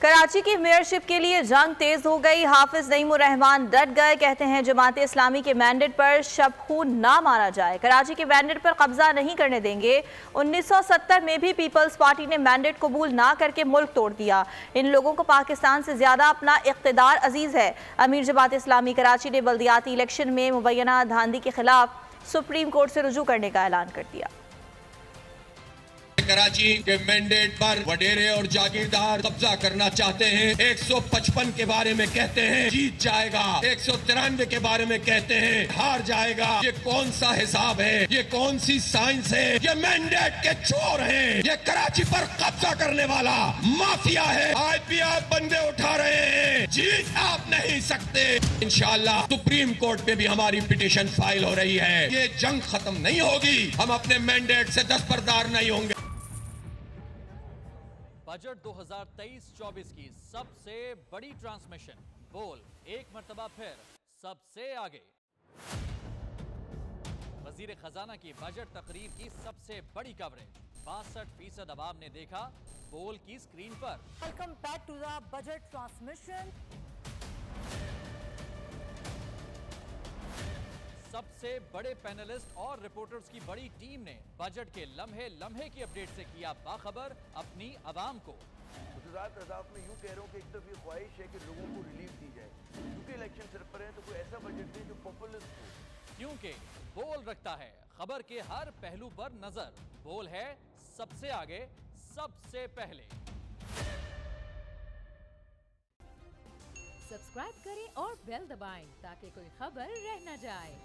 कराची की मेयरशिप के लिए जंग तेज हो गई। हाफिज नईमुर रहमान डट गए, कहते हैं जमात इस्लामी के मैंडेट पर शब खून ना मारा जाए, कराची के मैंडेट पर कब्जा नहीं करने देंगे। 1970 में भी पीपल्स पार्टी ने मैंडेट कबूल ना करके मुल्क तोड़ दिया। इन लोगों को पाकिस्तान से ज्यादा अपना इख्तिदार अजीज है। अमीर जमात इस्लामी कराची ने बल्दियाती इलेक्शन में मुबैना धांधली के खिलाफ सुप्रीम कोर्ट से रुजू करने का ऐलान कर दिया। कराची के मैंडेट पर वडेरे और जागीरदार कब्जा करना चाहते हैं। 155 के बारे में कहते हैं जीत जाएगा, 193 के बारे में कहते हैं हार जाएगा। ये कौन सा हिसाब है? ये कौन सी साइंस है? ये मैंडेट के चोर हैं। ये कराची पर कब्जा करने वाला माफिया है। आज भी आप बंदे उठा रहे हैं, जीत आप नहीं सकते। इंशाअल्लाह सुप्रीम कोर्ट पे भी हमारी पिटीशन फाइल हो रही है। ये जंग खत्म नहीं होगी, हम अपने मैंडेट से दस्तबरदार नहीं होंगे। बजट 2023-24 की सबसे बड़ी ट्रांसमिशन, बोल एक मर्तबा फिर सबसे आगे। वजीर खजाना की बजट तकरीर की सबसे बड़ी कवरेज, 62% अवाम ने देखा बोल की स्क्रीन पर। Welcome back to the budget transmission. सबसे बड़े पैनलिस्ट और रिपोर्टर्स की बड़ी टीम ने बजट के लम्हे लम्हे की अपडेट से किया बाखबर अपनी आवाम को। मैं यूं कह रहा हूं कि एक तरफ ये ख्वाहिश है कि लोगों को रिलीफ दी जाए, क्योंकि इलेक्शन सर पर है, तो कोई ऐसा बजट दे जो पॉपुलिस्ट हो। क्योंकि बोल रखता है खबर के हर पहलू पर नजर, बोल है सबसे आगे सबसे पहले। सब्सक्राइब करें और बेल दबाएं ताकि कोई खबर रह न जाए।